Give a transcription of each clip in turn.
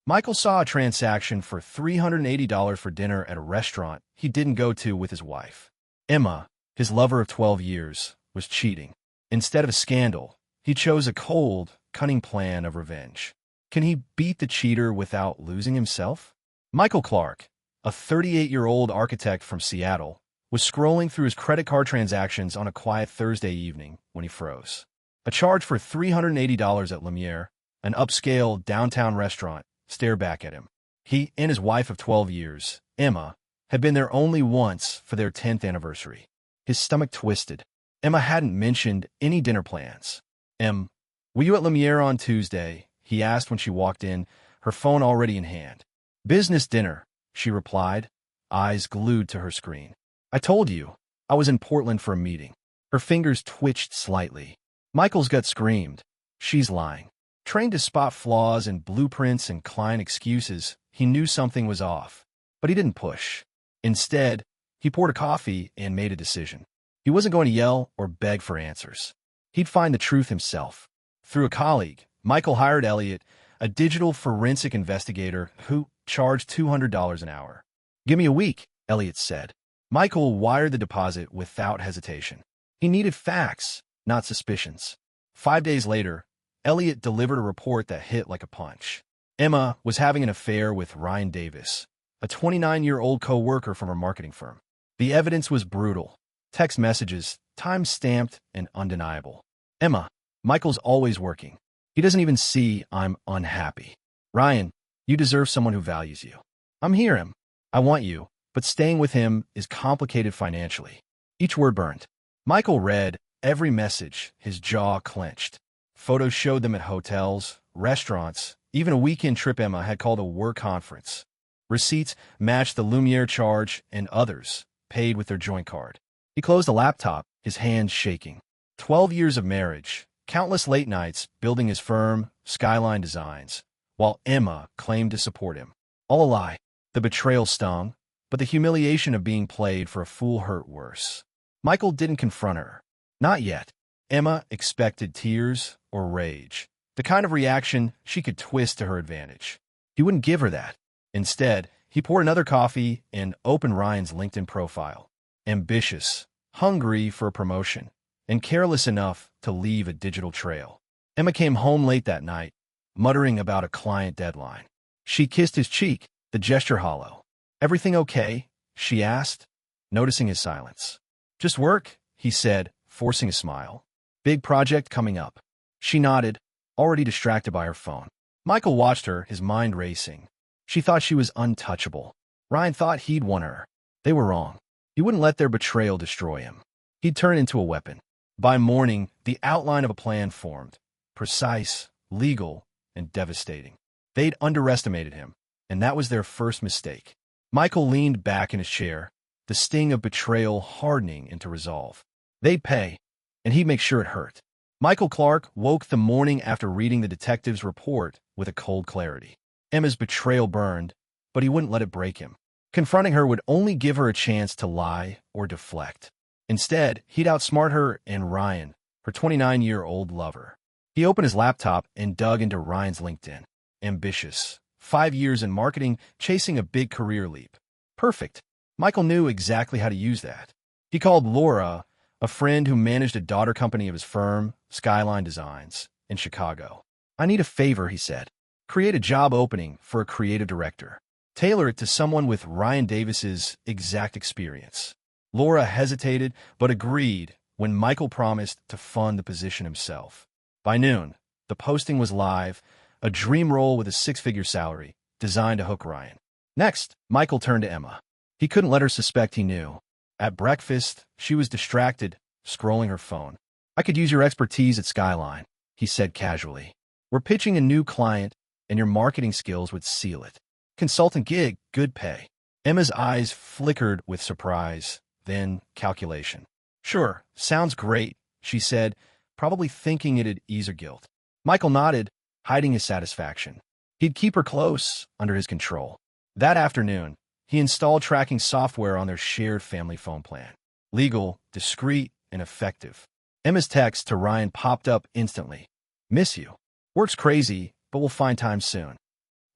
Michael saw a transaction for $380 for dinner at a restaurant he didn't go to with his wife. Emma, his lover of 12 years, was cheating. Instead of a scandal, he chose a cold, cunning plan of revenge. Can he beat the cheater without losing himself? Michael Clark, a 38-year-old architect from Seattle, was scrolling through his credit card transactions on a quiet Thursday evening when he froze. A charge for $380 at Lumiere, an upscale downtown restaurant, stared back at him. He and his wife of 12 years, Emma, had been there only once for their 10th anniversary. His stomach twisted. Emma hadn't mentioned any dinner plans. Were you at Lumiere on Tuesday? He asked when she walked in, her phone already in hand. Business dinner, she replied, eyes glued to her screen. I told you, I was in Portland for a meeting. Her fingers twitched slightly. Michael's gut screamed. She's lying. Trained to spot flaws in blueprints and client excuses, he knew something was off. But he didn't push. Instead, he poured a coffee and made a decision. He wasn't going to yell or beg for answers. He'd find the truth himself. Through a colleague, Michael hired Elliot, a digital forensic investigator who charged $200 an hour. Give me a week, Elliot said. Michael wired the deposit without hesitation. He needed facts, not suspicions. 5 days later, Elliot delivered a report that hit like a punch. Emma was having an affair with Ryan Davis, a 29-year-old co-worker from her marketing firm. The evidence was brutal. Text messages, time-stamped and undeniable. Emma, Michael's always working. He doesn't even see I'm unhappy. Ryan, you deserve someone who values you. I'm here, Em. I want you, but staying with him is complicated financially. Each word burned. Michael read every message, his jaw clenched. Photos showed them at hotels, restaurants, even a weekend trip Emma had called a work conference. Receipts matched the Lumiere charge and others, paid with their joint card. He closed the laptop, his hands shaking. 12 years of marriage, countless late nights building his firm, Skyline Designs, while Emma claimed to support him. All a lie. The betrayal stung, but the humiliation of being played for a fool hurt worse. Michael didn't confront her. Not yet. Emma expected tears or rage, the kind of reaction she could twist to her advantage. He wouldn't give her that. Instead, he poured another coffee and opened Ryan's LinkedIn profile. Ambitious, hungry for a promotion, and careless enough to leave a digital trail. Emma came home late that night, muttering about a client deadline. She kissed his cheek, the gesture hollow. Everything okay? She asked, noticing his silence. Just work, he said, forcing a smile. Big project coming up. She nodded, already distracted by her phone. Michael watched her, his mind racing. She thought she was untouchable. Ryan thought he'd won her. They were wrong. He wouldn't let their betrayal destroy him. He'd turn into a weapon. By morning, the outline of a plan formed. Precise, legal, and devastating. They'd underestimated him, and that was their first mistake. Michael leaned back in his chair, the sting of betrayal hardening into resolve. They'd pay, and he'd make sure it hurt. Michael Clark woke the morning after reading the detective's report with a cold clarity. Emma's betrayal burned, but he wouldn't let it break him. Confronting her would only give her a chance to lie or deflect. Instead, he'd outsmart her and Ryan, her 29-year-old lover. He opened his laptop and dug into Ryan's LinkedIn. Ambitious. 5 years in marketing, chasing a big career leap. Perfect. Michael knew exactly how to use that. He called Laura, a friend who managed a daughter company of his firm, Skyline Designs, in Chicago. I need a favor, he said. Create a job opening for a creative director. Tailor it to someone with Ryan Davis's exact experience. Laura hesitated, but agreed when Michael promised to fund the position himself. By noon, the posting was live, a dream role with a 6-figure salary, designed to hook Ryan. Next, Michael turned to Emma. He couldn't let her suspect he knew. At breakfast, she was distracted, scrolling her phone. I could use your expertise at Skyline, he said casually. We're pitching a new client, and your marketing skills would seal it. Consultant gig, good pay. Emma's eyes flickered with surprise, then calculation. Sure, sounds great, she said, probably thinking it'd ease her guilt. Michael nodded, hiding his satisfaction. He'd keep her close, under his control. That afternoon, he installed tracking software on their shared family phone plan. Legal, discreet, and effective. Emma's text to Ryan popped up instantly. Miss you. Work's crazy, but we'll find time soon.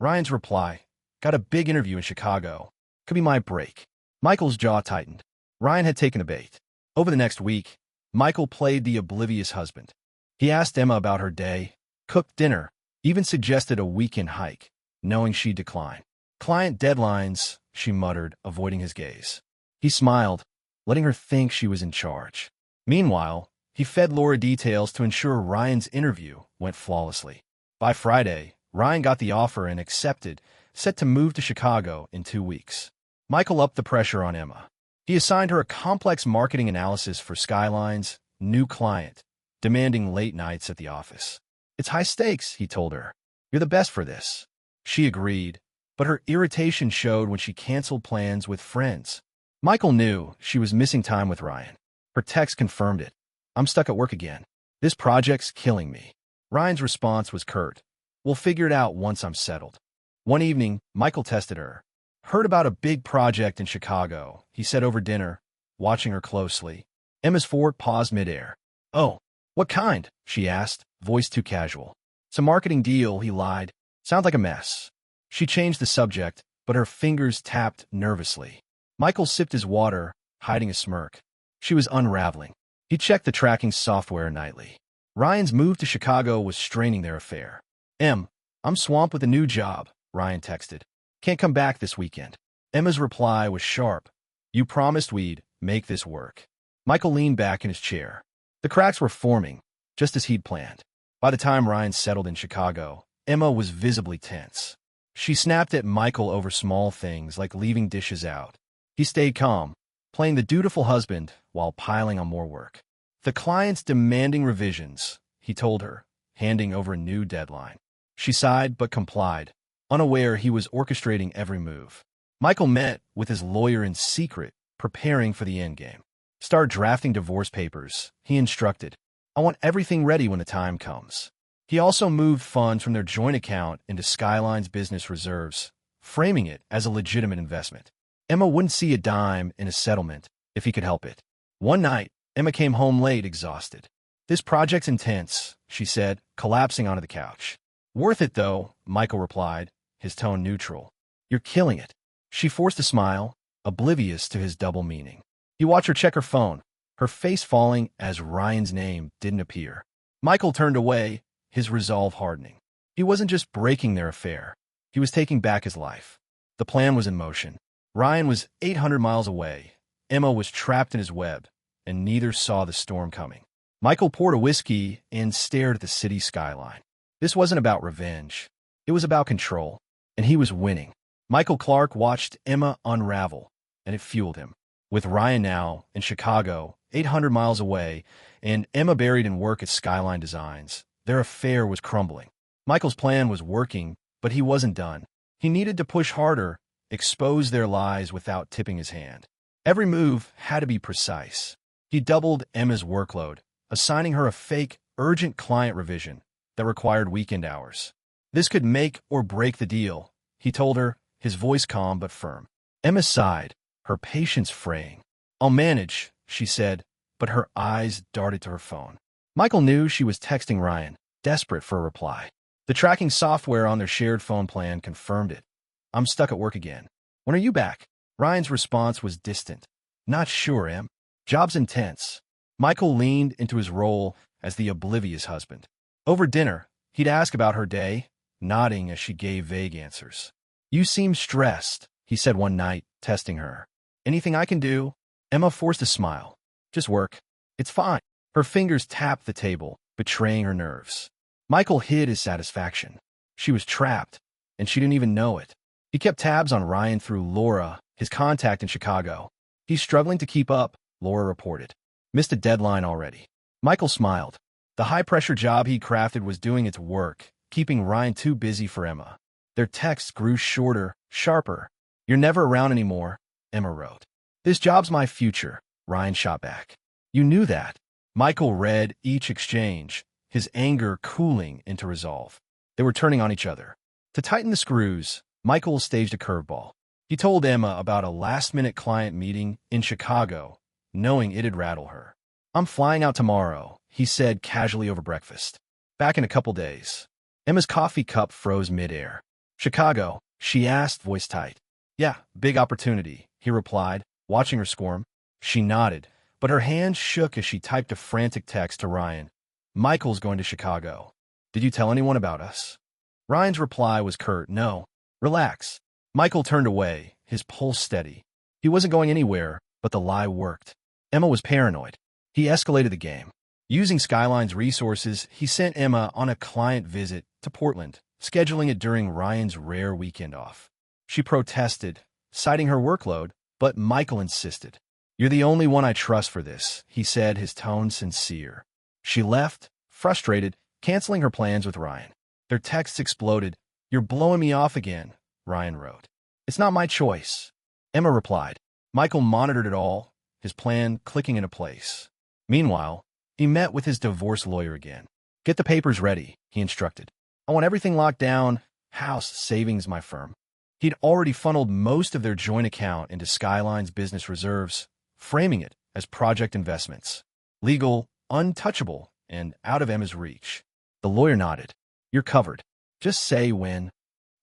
Ryan's reply, got a big interview in Chicago. Could be my break. Michael's jaw tightened. Ryan had taken a bait. Over the next week, Michael played the oblivious husband. He asked Emma about her day, cooked dinner, even suggested a weekend hike, knowing she'd decline. Client deadlines, she muttered, avoiding his gaze. He smiled, letting her think she was in charge. Meanwhile, he fed Laura details to ensure Ryan's interview went flawlessly. By Friday, Ryan got the offer and accepted, set to move to Chicago in 2 weeks. Michael upped the pressure on Emma. He assigned her a complex marketing analysis for Skyline's new client, demanding late nights at the office. It's high stakes, he told her. You're the best for this. She agreed, but her irritation showed when she canceled plans with friends. Michael knew she was missing time with Ryan. Her text confirmed it. I'm stuck at work again. This project's killing me. Ryan's response was curt. We'll figure it out once I'm settled. One evening, Michael tested her. Heard about a big project in Chicago, he said over dinner, watching her closely. Emma's fork paused midair. Oh, what kind? She asked, voice too casual. It's a marketing deal, he lied. Sounds like a mess. She changed the subject, but her fingers tapped nervously. Michael sipped his water, hiding a smirk. She was unraveling. He checked the tracking software nightly. Ryan's move to Chicago was straining their affair. I'm swamped with a new job, Ryan texted. Can't come back this weekend. Emma's reply was sharp. You promised we'd make this work. Michael leaned back in his chair. The cracks were forming, just as he'd planned. By the time Ryan settled in Chicago, Emma was visibly tense. She snapped at Michael over small things like leaving dishes out. He stayed calm, playing the dutiful husband while piling on more work. The client's demanding revisions, he told her, handing over a new deadline. She sighed but complied, unaware he was orchestrating every move. Michael met with his lawyer in secret, preparing for the endgame. Start drafting divorce papers, he instructed. I want everything ready when the time comes. He also moved funds from their joint account into Skyline's business reserves, framing it as a legitimate investment. Emma wouldn't see a dime in a settlement if he could help it. One night, Emma came home late, exhausted. This project's intense, she said, collapsing onto the couch. Worth it, though, Michael replied, his tone neutral. You're killing it. She forced a smile, oblivious to his double meaning. He watched her check her phone, her face falling as Ryan's name didn't appear. Michael turned away, his resolve hardening. He wasn't just breaking their affair. He was taking back his life. The plan was in motion. Ryan was 800 miles away. Emma was trapped in his web, and neither saw the storm coming. Michael poured a whiskey and stared at the city skyline. This wasn't about revenge. It was about control, and he was winning. Michael Clark watched Emma unravel, and it fueled him. With Ryan now in Chicago, 800 miles away, and Emma buried in work at Skyline Designs, their affair was crumbling. Michael's plan was working, but he wasn't done. He needed to push harder, expose their lies without tipping his hand. Every move had to be precise. He doubled Emma's workload, assigning her a fake, urgent client revision that required weekend hours. This could make or break the deal, he told her, his voice calm but firm. Emma sighed, her patience fraying. I'll manage, she said, but her eyes darted to her phone. Michael knew she was texting Ryan, desperate for a reply. The tracking software on their shared phone plan confirmed it. I'm stuck at work again. When are you back? Ryan's response was distant. Not sure, Em. Job's intense. Michael leaned into his role as the oblivious husband. Over dinner, he'd ask about her day, nodding as she gave vague answers. You seem stressed, he said one night, testing her. Anything I can do? Emma forced a smile. Just work. It's fine. Her fingers tapped the table, betraying her nerves. Michael hid his satisfaction. She was trapped, and she didn't even know it. He kept tabs on Ryan through Laura, his contact in Chicago. He's struggling to keep up, Laura reported. Missed a deadline already. Michael smiled. The high-pressure job he crafted was doing its work, keeping Ryan too busy for Emma. Their texts grew shorter, sharper. You're never around anymore, Emma wrote. This job's my future, Ryan shot back. You knew that. Michael read each exchange, his anger cooling into resolve. They were turning on each other. To tighten the screws, Michael staged a curveball. He told Emma about a last-minute client meeting in Chicago, knowing it'd rattle her. I'm flying out tomorrow, he said casually over breakfast. Back in a couple days. Emma's coffee cup froze midair. Chicago, she asked, voice tight. Yeah, big opportunity, he replied, watching her squirm. She nodded, but her hands shook as she typed a frantic text to Ryan. Michael's going to Chicago. Did you tell anyone about us? Ryan's reply was curt, no. Relax. Michael turned away, his pulse steady. He wasn't going anywhere, but the lie worked. Emma was paranoid. He escalated the game. Using Skyline's resources, he sent Emma on a client visit to Portland, scheduling it during Ryan's rare weekend off. She protested, citing her workload, but Michael insisted. You're the only one I trust for this, he said, his tone sincere. She left, frustrated, canceling her plans with Ryan. Their texts exploded. You're blowing me off again, Ryan wrote. It's not my choice. Emma replied. Michael monitored it all, his plan clicking into place. Meanwhile, he met with his divorce lawyer again. Get the papers ready, he instructed. I want everything locked down. House, savings, my firm. He'd already funneled most of their joint account into Skyline's business reserves, framing it as project investments. Legal, untouchable, and out of Emma's reach. The lawyer nodded. You're covered. Just say when.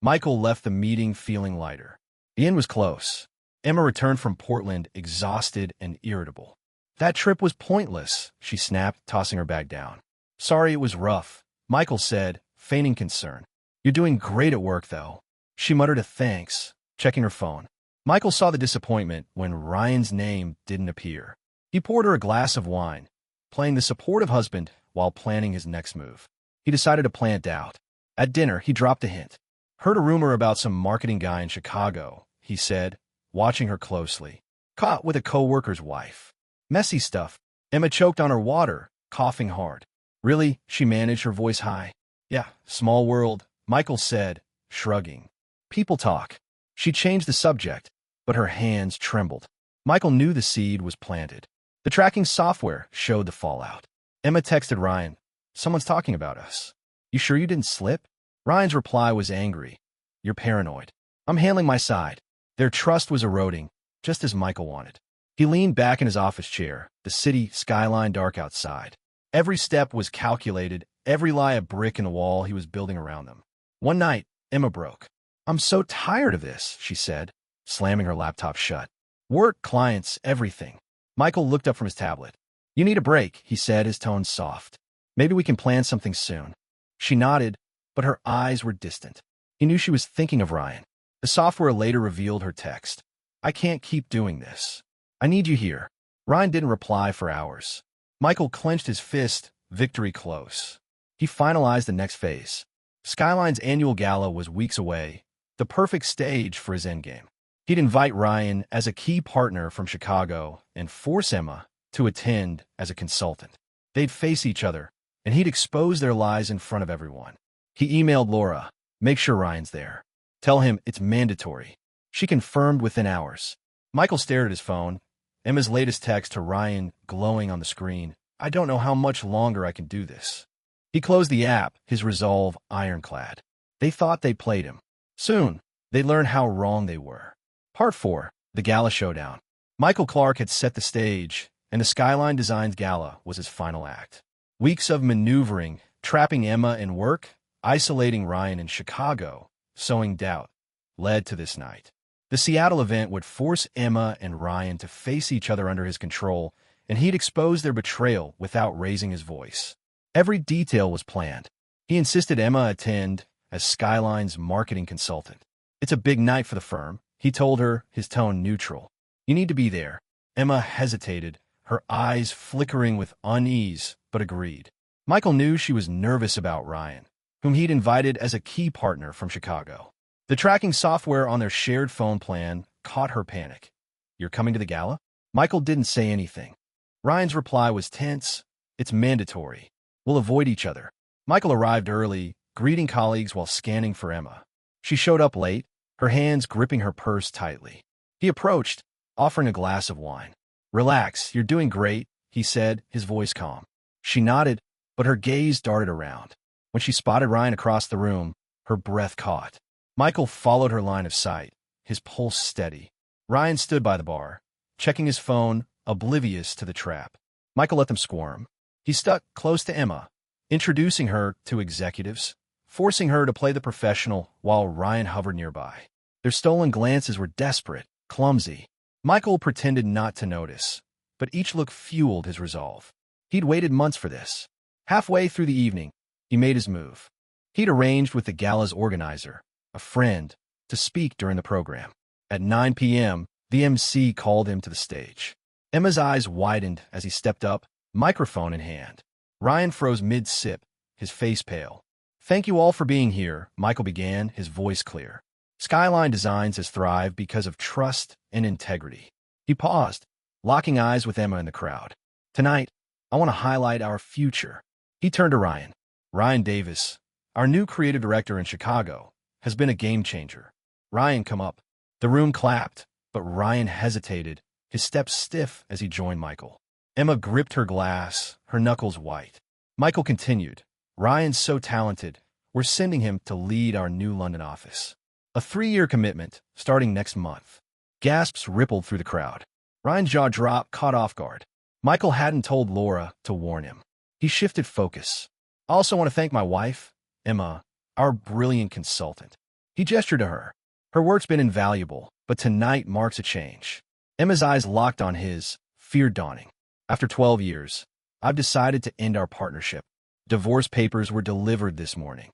Michael left the meeting feeling lighter. The end was close. Emma returned from Portland exhausted and irritable. That trip was pointless, she snapped, tossing her bag down. Sorry it was rough, Michael said, feigning concern. You're doing great at work, though. She muttered a thanks, checking her phone. Michael saw the disappointment when Ryan's name didn't appear. He poured her a glass of wine, playing the supportive husband while planning his next move. He decided to plan it out. At dinner, he dropped a hint. Heard a rumor about some marketing guy in Chicago, he said, watching her closely. Caught with a co-worker's wife. Messy stuff. Emma choked on her water, coughing hard. Really? She managed, her voice high. Yeah, small world, Michael said, shrugging. People talk. She changed the subject, but her hands trembled. Michael knew the seed was planted. The tracking software showed the fallout. Emma texted Ryan, someone's talking about us. You sure you didn't slip? Ryan's reply was angry. You're paranoid. I'm handling my side. Their trust was eroding, just as Michael wanted. He leaned back in his office chair, the city skyline dark outside. Every step was calculated, every lie a brick in the wall he was building around them. One night, Emma broke. I'm so tired of this, she said, slamming her laptop shut. Work, clients, everything. Michael looked up from his tablet. You need a break, he said, his tone soft. Maybe we can plan something soon. She nodded, but her eyes were distant. He knew she was thinking of Ryan. The software later revealed her text. I can't keep doing this. I need you here. Ryan didn't reply for hours. Michael clenched his fist, victory close. He finalized the next phase. Skyline's annual gala was weeks away, the perfect stage for his endgame. He'd invite Ryan as a key partner from Chicago and force Emma to attend as a consultant. They'd face each other, and he'd expose their lies in front of everyone. He emailed Laura, make sure Ryan's there. Tell him it's mandatory. She confirmed within hours. Michael stared at his phone. Emma's latest text to Ryan glowing on the screen. I don't know how much longer I can do this. He closed the app, his resolve ironclad. They thought they played him. Soon, they'd learn how wrong they were. Part 4, the Gala Showdown. Michael Clark had set the stage, and the Skyline Designs Gala was his final act. Weeks of maneuvering, trapping Emma in work, isolating Ryan in Chicago, sowing doubt, led to this night. The Seattle event would force Emma and Ryan to face each other under his control, and he'd expose their betrayal without raising his voice. Every detail was planned. He insisted Emma attend as Skyline's marketing consultant. It's a big night for the firm, he told her, his tone neutral. You need to be there. Emma hesitated, her eyes flickering with unease, but agreed. Michael knew she was nervous about Ryan, whom he'd invited as a key partner from Chicago. The tracking software on their shared phone plan caught her panic. You're coming to the gala? Michael didn't say anything. Ryan's reply was tense. It's mandatory. We'll avoid each other. Michael arrived early, greeting colleagues while scanning for Emma. She showed up late, her hands gripping her purse tightly. He approached, offering a glass of wine. Relax, you're doing great, he said, his voice calm. She nodded, but her gaze darted around. When she spotted Ryan across the room, her breath caught. Michael followed her line of sight, his pulse steady. Ryan stood by the bar, checking his phone, oblivious to the trap. Michael let them squirm. He stuck close to Emma, introducing her to executives, forcing her to play the professional while Ryan hovered nearby. Their stolen glances were desperate, clumsy. Michael pretended not to notice, but each look fueled his resolve. He'd waited months for this. Halfway through the evening, he made his move. He'd arranged with the gala's organizer, a friend, to speak during the program. At 9 p.m., the MC called him to the stage. Emma's eyes widened as he stepped up, microphone in hand. Ryan froze mid-sip, his face pale. "Thank you all for being here," Michael began, his voice clear. "Skyline Designs has thrived because of trust and integrity." He paused, locking eyes with Emma in the crowd. "Tonight, I want to highlight our future." He turned to Ryan. "Ryan Davis, our new creative director in Chicago, has been a game changer." "Ryan, come up." The room clapped, but Ryan hesitated, his steps stiff as he joined Michael. Emma gripped her glass, her knuckles white. Michael continued, "Ryan's so talented, we're sending him to lead our new London office. A 3-year commitment, starting next month." Gasps rippled through the crowd. Ryan's jaw dropped, caught off guard. Michael hadn't told Laura to warn him. He shifted focus. "I also want to thank my wife, Emma, our brilliant consultant." He gestured to her. "Her work's been invaluable, but tonight marks a change." Emma's eyes locked on his, fear dawning. "After 12 years, I've decided to end our partnership." Divorce papers were delivered this morning.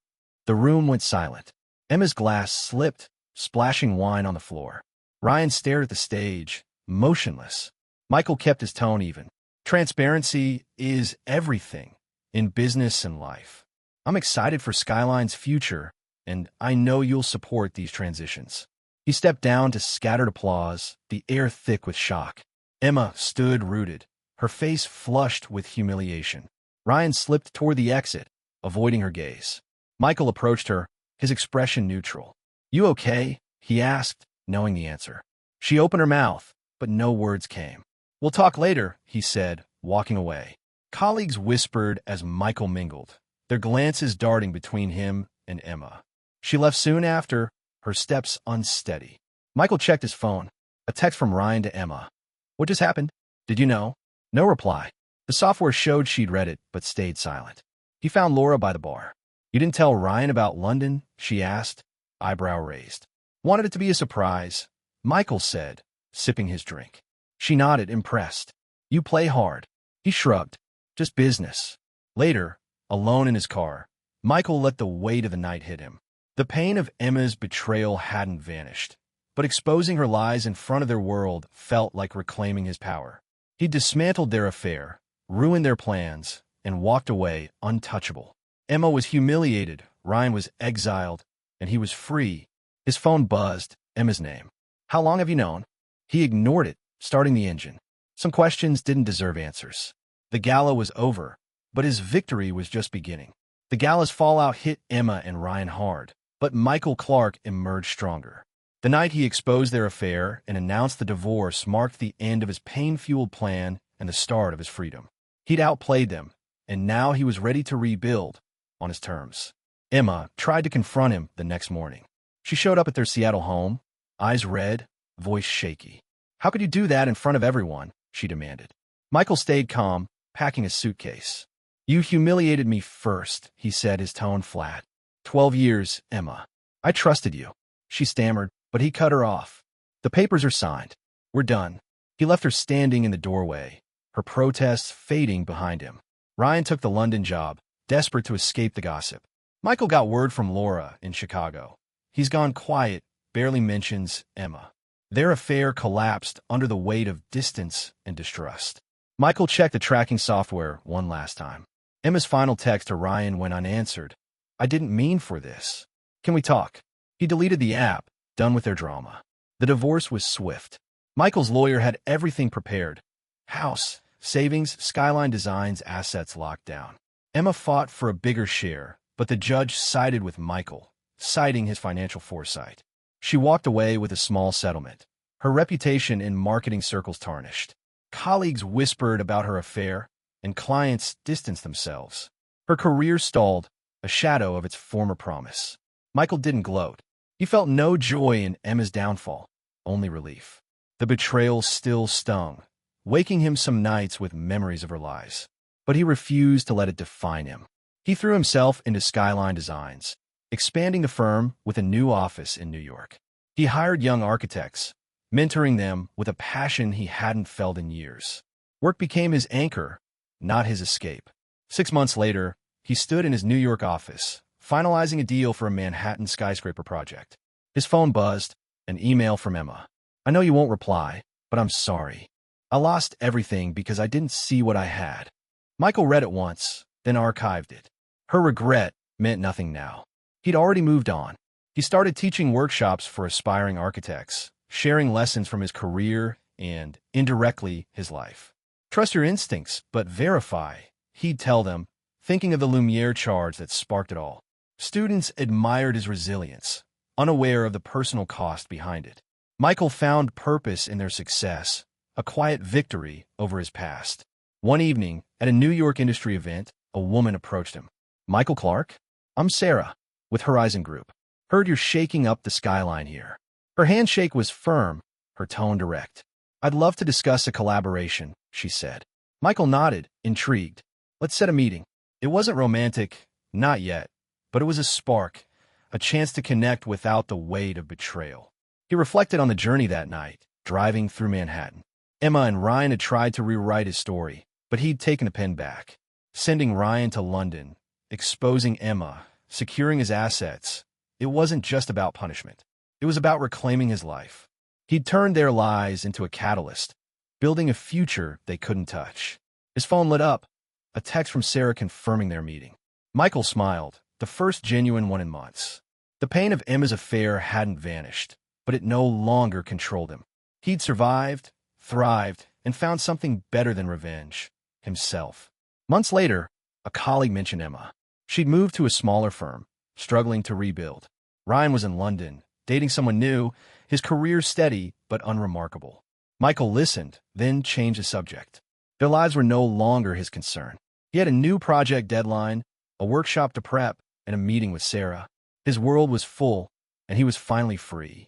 The room went silent. Emma's glass slipped, splashing wine on the floor. Ryan stared at the stage, motionless. Michael kept his tone even. "Transparency is everything, in business and life. I'm excited for Skyline's future, and I know you'll support these transitions." He stepped down to scattered applause, the air thick with shock. Emma stood rooted, her face flushed with humiliation. Ryan slipped toward the exit, avoiding her gaze. Michael approached her, his expression neutral. "You okay?" he asked, knowing the answer. She opened her mouth, but no words came. "We'll talk later," he said, walking away. Colleagues whispered as Michael mingled, their glances darting between him and Emma. She left soon after, her steps unsteady. Michael checked his phone. A text from Ryan to Emma. "What just happened? Did you know?" No reply. The software showed she'd read it, but stayed silent. He found Laura by the bar. "You didn't tell Ryan about London?" she asked, eyebrow raised. "Wanted it to be a surprise," Michael said, sipping his drink. She nodded, impressed. "You play hard." He shrugged. "Just business." Later, alone in his car, Michael let the weight of the night hit him. The pain of Emma's betrayal hadn't vanished, but exposing her lies in front of their world felt like reclaiming his power. He dismantled their affair, ruined their plans, and walked away untouchable. Emma was humiliated, Ryan was exiled, and he was free. His phone buzzed, Emma's name. "How long have you known?" He ignored it, starting the engine. Some questions didn't deserve answers. The gala was over, but his victory was just beginning. The gala's fallout hit Emma and Ryan hard, but Michael Clark emerged stronger. The night he exposed their affair and announced the divorce marked the end of his pain-fueled plan and the start of his freedom. He'd outplayed them, and now he was ready to rebuild on his terms. Emma tried to confront him the next morning. She showed up at their Seattle home, eyes red, voice shaky. "How could you do that in front of everyone?" she demanded. Michael stayed calm, packing a suitcase. "You humiliated me first," he said, his tone flat. 12 years, Emma. I trusted you." She stammered, but he cut her off. "The papers are signed. We're done." He left her standing in the doorway, her protests fading behind him. Ryan took the London job, desperate to escape the gossip. Michael got word from Laura in Chicago. He's gone quiet, barely mentions Emma. Their affair collapsed under the weight of distance and distrust. Michael checked the tracking software one last time. Emma's final text to Ryan went unanswered. "I didn't mean for this. Can we talk?" He deleted the app, done with their drama. The divorce was swift. Michael's lawyer had everything prepared. House, savings, Skyline Designs, assets locked down. Emma fought for a bigger share, but the judge sided with Michael, citing his financial foresight. She walked away with a small settlement, her reputation in marketing circles tarnished. Colleagues whispered about her affair, and clients distanced themselves. Her career stalled, a shadow of its former promise. Michael didn't gloat. He felt no joy in Emma's downfall, only relief. The betrayal still stung, waking him some nights with memories of her lies. But he refused to let it define him. He threw himself into Skyline Designs, expanding the firm with a new office in New York. He hired young architects, mentoring them with a passion he hadn't felt in years. Work became his anchor, not his escape. 6 months later, he stood in his New York office, finalizing a deal for a Manhattan skyscraper project. His phone buzzed, an email from Emma. "I know you won't reply, but I'm sorry. I lost everything because I didn't see what I had." Michael read it once, then archived it. Her regret meant nothing now. He'd already moved on. He started teaching workshops for aspiring architects, sharing lessons from his career and, indirectly, his life. "Trust your instincts, but verify," he'd tell them, thinking of the Lumiere charge that sparked it all. Students admired his resilience, unaware of the personal cost behind it. Michael found purpose in their success, a quiet victory over his past. One evening, at a New York industry event, a woman approached him. "Michael Clark? I'm Sarah, with Horizon Group. Heard you're shaking up the skyline here." Her handshake was firm, her tone direct. "I'd love to discuss a collaboration," she said. Michael nodded, intrigued. "Let's set a meeting." It wasn't romantic, not yet, but it was a spark, a chance to connect without the weight of betrayal. He reflected on the journey that night, driving through Manhattan. Emma and Ryan had tried to rewrite his story, but he'd taken a pen back. Sending Ryan to London, exposing Emma, securing his assets, it wasn't just about punishment. It was about reclaiming his life. He'd turned their lies into a catalyst, building a future they couldn't touch. His phone lit up, a text from Sarah confirming their meeting. Michael smiled, the first genuine one in months. The pain of Emma's affair hadn't vanished, but it no longer controlled him. He'd survived, thrived, and found something better than revenge, himself. Months later, a colleague mentioned Emma. She'd moved to a smaller firm, struggling to rebuild. Ryan was in London, dating someone new, his career steady but unremarkable. Michael listened, then changed the subject. Their lives were no longer his concern. He had a new project deadline, a workshop to prep, and a meeting with Sarah. His world was full, and he was finally free.